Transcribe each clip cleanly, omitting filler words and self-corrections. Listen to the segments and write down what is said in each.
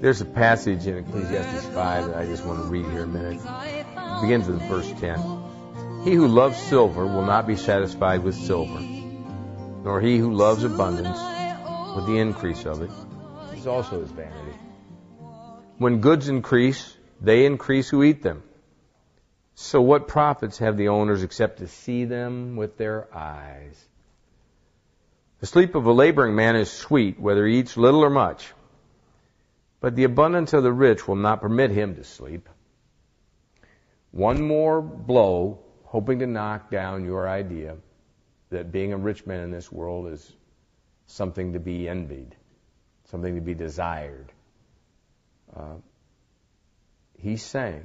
There's a passage in Ecclesiastes 5 that I just want to read here a minute. It begins with verse 10. He who loves silver will not be satisfied with silver, nor he who loves abundance with the increase of it. This is also his vanity. When goods increase, they increase who eat them. So what profits have the owners except to see them with their eyes? The sleep of a laboring man is sweet, whether he eats little or much. But the abundance of the rich will not permit him to sleep. One more blow, hoping to knock down your idea that being a rich man in this world is something to be envied, something to be desired. He's saying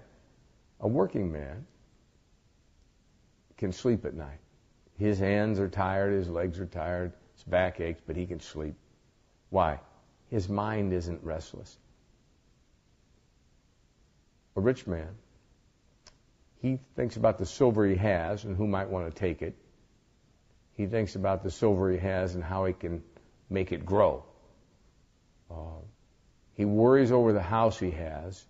a working man can sleep at night. His hands are tired, his legs are tired, his back aches, but he can sleep. Why? His mind isn't restless. A rich man, he thinks about the silver he has and who might want to take it. He thinks about the silver he has and how he can make it grow. He worries over the house he has.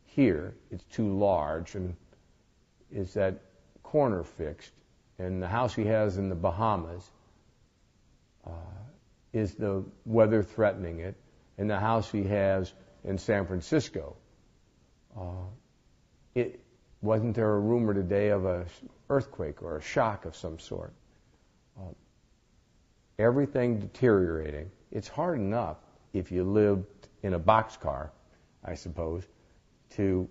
Here, it's too large, and is that corner fixed? And the house he has in the Bahamas, is the weather threatening it? And the house he has in San Francisco, wasn't there a rumor today of an earthquake or a shock of some sort? Everything deteriorating. It's hard enough if you lived in a boxcar, I suppose, to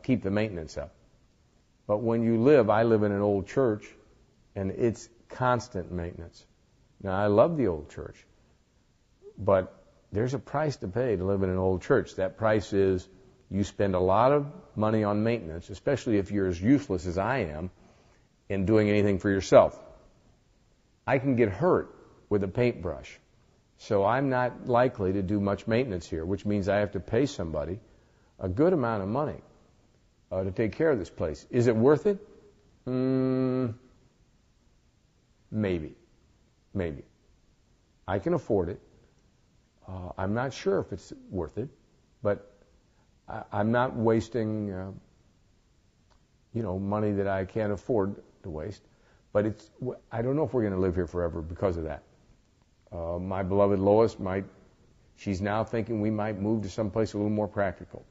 keep the maintenance up. But when I live in an old church, and it's constant maintenance. Now, I love the old church, but there's a price to pay to live in an old church. That price is you spend a lot of money on maintenance, especially if you're as useless as I am in doing anything for yourself. I can get hurt with a paintbrush, so I'm not likely to do much maintenance here, which means I have to pay somebody a good amount of money to take care of this place. Is it worth it? Maybe. I can afford it. I'm not sure if it's worth it, but I'm not wasting, money that I can't afford to waste. But I don't know if we're going to live here forever because of that. My beloved Lois she's now thinking we might move to someplace a little more practical.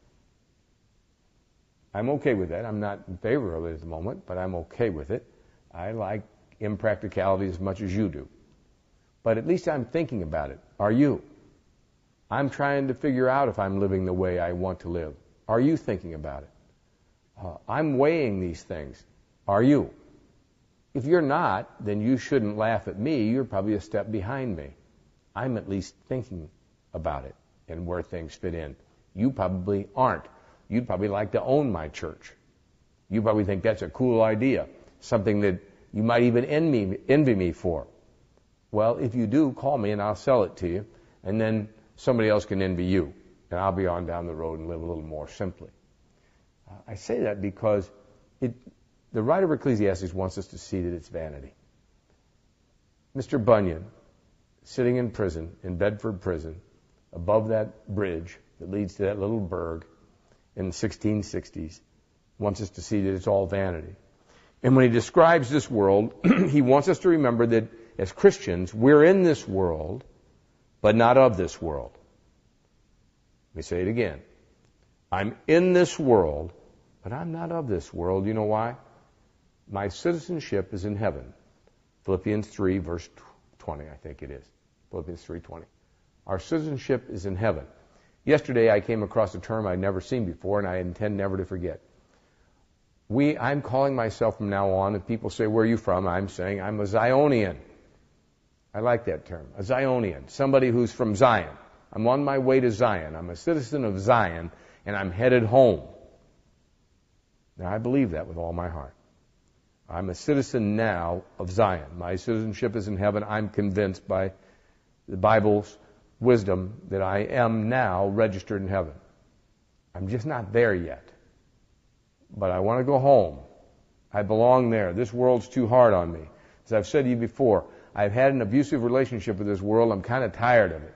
I'm okay with that. I'm not in favor of it at the moment, but I'm okay with it. I like impracticality as much as you do. But at least I'm thinking about it. Are you? I'm trying to figure out if I'm living the way I want to live. Are you thinking about it? I'm weighing these things. Are you? If you're not, then you shouldn't laugh at me. You're probably a step behind me. I'm at least thinking about it and where things fit in. You probably aren't. You'd probably like to own my church. You probably think that's a cool idea, something that you might even envy me for. Well, if you do, call me and I'll sell it to you, and then somebody else can envy you, and I'll be on down the road and live a little more simply. I say that because the writer of Ecclesiastes wants us to see that it's vanity. Mr. Bunyan, sitting in prison, in Bedford prison, above that bridge that leads to that little burg in the 1660s, wants us to see that it's all vanity. And when he describes this world, he wants us to remember that as Christians, we're in this world, but not of this world. Let me say it again. I'm in this world, but I'm not of this world. You know why? My citizenship is in heaven. Philippians 3, verse 20, I think it is. Philippians 3:20. Our citizenship is in heaven. Yesterday I came across a term I'd never seen before, and I intend never to forget. I'm calling myself from now on, if people say, where are you from? I'm saying I'm a Zionian. I like that term, a Zionian, somebody who's from Zion. I'm on my way to Zion. I'm a citizen of Zion, and I'm headed home. Now, I believe that with all my heart. I'm a citizen now of Zion. My citizenship is in heaven. I'm convinced by the Bible's wisdom that I am now registered in heaven. I'm just not there yet. But I want to go home. I belong there. This world's too hard on me. As I've said to you before, I've had an abusive relationship with this world. I'm kind of tired of it.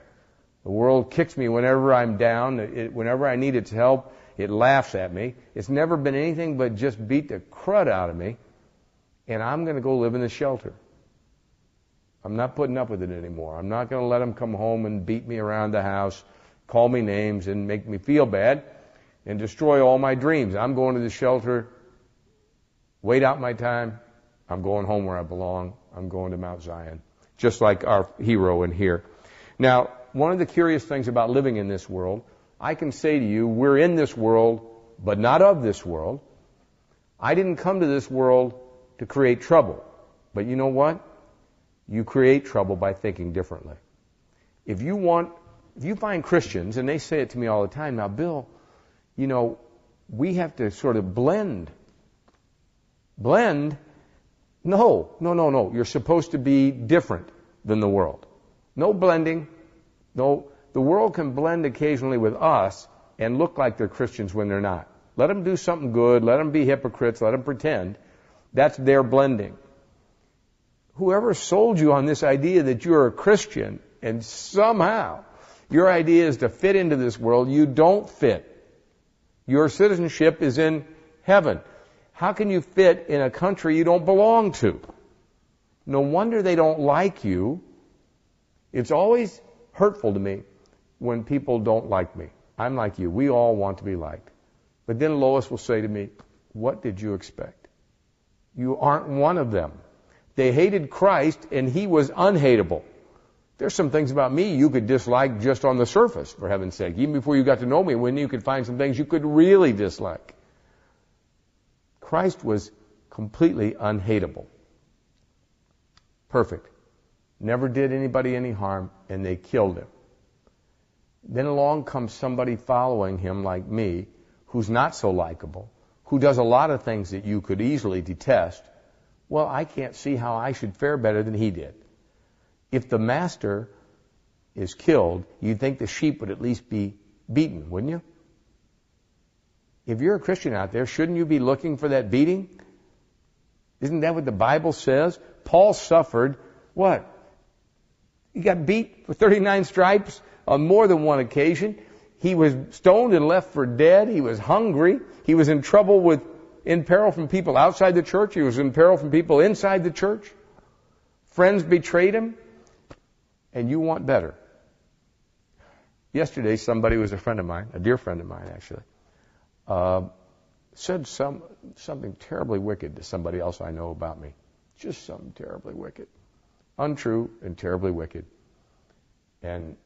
The world kicks me whenever I'm down. Whenever I need its help, it laughs at me. It's never been anything but just beat the crud out of me. And I'm going to go live in the shelter. I'm not putting up with it anymore. I'm not going to let them come home and beat me around the house, call me names, and make me feel bad, and destroy all my dreams. I'm going to the shelter, wait out my time. I'm going home where I belong. I'm going to Mount Zion, just like our hero in here. Now, one of the curious things about living in this world, I can say to you, we're in this world, but not of this world. I didn't come to this world to create trouble. But you know what? You create trouble by thinking differently. If you find Christians, and they say it to me all the time, now, Bill, you know, we have to sort of blend. Blend? No. You're supposed to be different than the world. No blending. No, the world can blend occasionally with us and look like they're Christians when they're not. Let them do something good. Let them be hypocrites. Let them pretend. That's their blending. Whoever sold you on this idea that you're a Christian and somehow your idea is to fit into this world, you don't fit. Your citizenship is in heaven. How can you fit in a country you don't belong to? No wonder they don't like you. It's always hurtful to me when people don't like me. I'm like you. We all want to be liked. But then Lois will say to me, what did you expect? You aren't one of them. They hated Christ, and he was unhateable. There's some things about me you could dislike just on the surface, for heaven's sake. Even before you got to know me, when you could find some things you could really dislike. Christ was completely unhateable. Perfect. Never did anybody any harm, and they killed him. Then along comes somebody following him like me, who's not so likable, who does a lot of things that you could easily detest. Well, I can't see how I should fare better than he did. If the master is killed, you'd think the sheep would at least be beaten, wouldn't you? If you're a Christian out there, shouldn't you be looking for that beating? Isn't that what the Bible says? Paul suffered what? He got beat for 39 stripes on more than one occasion. He was stoned and left for dead. He was hungry. He was in trouble in peril from people outside the church. He was in peril from people inside the church. Friends betrayed him. And you want better. Yesterday, somebody was a friend of mine, a dear friend of mine actually, said something terribly wicked to somebody else I know about me. Just something terribly wicked. Untrue and terribly wicked. And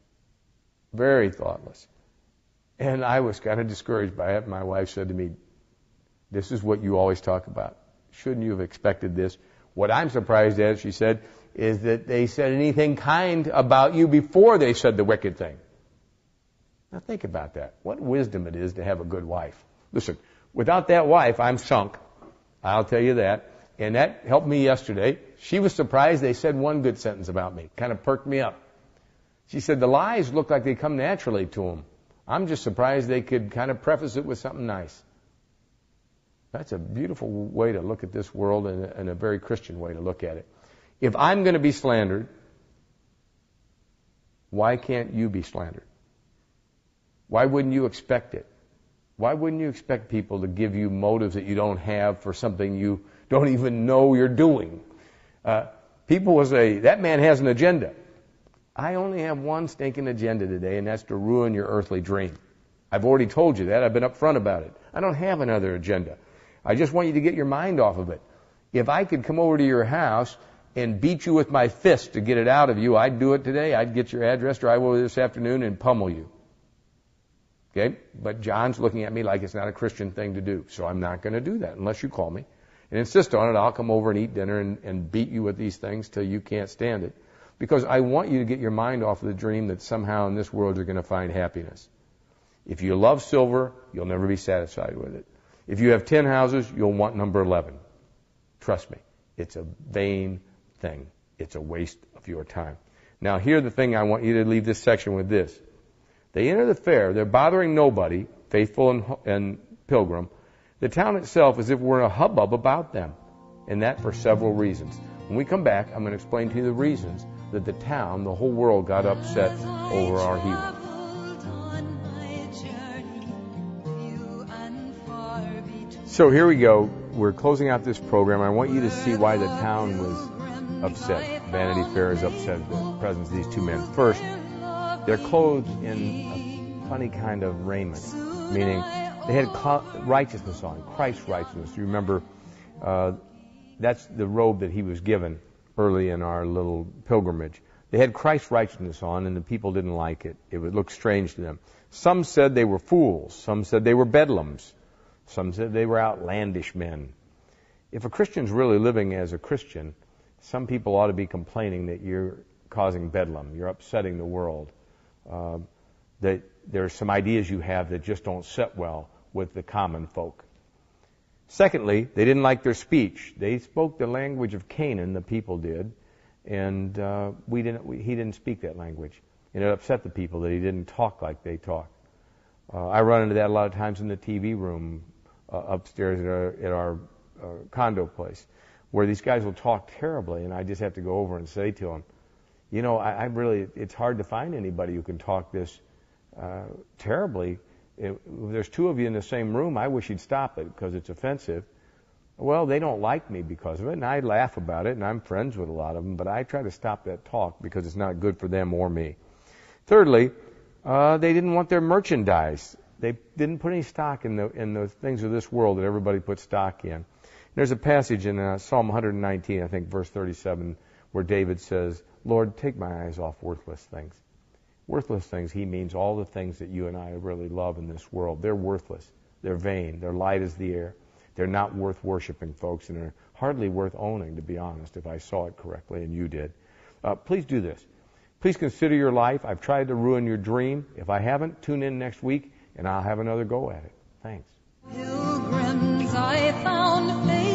very thoughtless. And I was kind of discouraged by it. My wife said to me, this is what you always talk about. Shouldn't you have expected this? What I'm surprised at, she said, is that they said anything kind about you before they said the wicked thing. Now think about that. What wisdom it is to have a good wife. Listen, without that wife, I'm sunk. I'll tell you that. And that helped me yesterday. She was surprised they said one good sentence about me. Kind of perked me up. She said the lies look like they come naturally to them. I'm just surprised they could kind of preface it with something nice. That's a beautiful way to look at this world and a very Christian way to look at it. If I'm going to be slandered, why can't you be slandered? Why wouldn't you expect it? Why wouldn't you expect people to give you motives that you don't have for something you don't even know you're doing? People will say, that man has an agenda. I only have one stinking agenda today, and that's to ruin your earthly dream. I've already told you that. I've been upfront about it. I don't have another agenda. I just want you to get your mind off of it. If I could come over to your house and beat you with my fist to get it out of you, I'd do it today. I'd get your address, drive over this afternoon, and pummel you. Okay? But John's looking at me like it's not a Christian thing to do. So I'm not going to do that unless you call me and insist on it. I'll come over and eat dinner and beat you with these things till you can't stand it. Because I want you to get your mind off of the dream that somehow in this world you're going to find happiness. If you love silver, you'll never be satisfied with it. If you have 10 houses, you'll want number 11. Trust me, it's a vain thing. It's a waste of your time. Now, here's the thing I want you to leave this section with this. They enter the fair. They're bothering nobody, faithful and pilgrim. The town itself is as if we're in a hubbub about them, and that for several reasons. When we come back, I'm going to explain to you the reasons that the town, the whole world, got upset over our hero. So here we go. We're closing out this program. I want you to see why the town was upset. Vanity Fair is upset at the presence of these two men. First, they're clothed in a funny kind of raiment, meaning they had righteousness on, Christ's righteousness. You remember, that's the robe that he was given early in our little pilgrimage. They had Christ's righteousness on, and the people didn't like it. It would look strange to them. Some said they were fools. Some said they were bedlams. Some said they were outlandish men. If a Christian's really living as a Christian, some people ought to be complaining that you're causing bedlam, you're upsetting the world, that there are some ideas you have that just don't sit well with the common folk. Secondly, they didn't like their speech. They spoke the language of Canaan, the people did, and he didn't speak that language. And it upset the people that he didn't talk like they talk. I run into that a lot of times in the TV room upstairs at our condo place, where these guys will talk terribly, and I just have to go over and say to them, you know, it's hard to find anybody who can talk this terribly. If there's two of you in the same room, I wish you'd stop it because it's offensive. Well, they don't like me because of it, and I laugh about it, and I'm friends with a lot of them, but I try to stop that talk because it's not good for them or me. Thirdly, they didn't want their merchandise. They didn't put any stock in the things of this world that everybody puts stock in. There's a passage in Psalm 119, I think, verse 37, where David says, Lord, take my eyes off worthless things. Worthless things, he means all the things that you and I really love in this world. They're worthless. They're vain. They're light as the air. They're not worth worshiping, folks, and they're hardly worth owning, to be honest, if I saw it correctly, and you did. Please do this. Please consider your life. I've tried to ruin your dream. If I haven't, tune in next week, and I'll have another go at it. Thanks. Pilgrims, I found faith.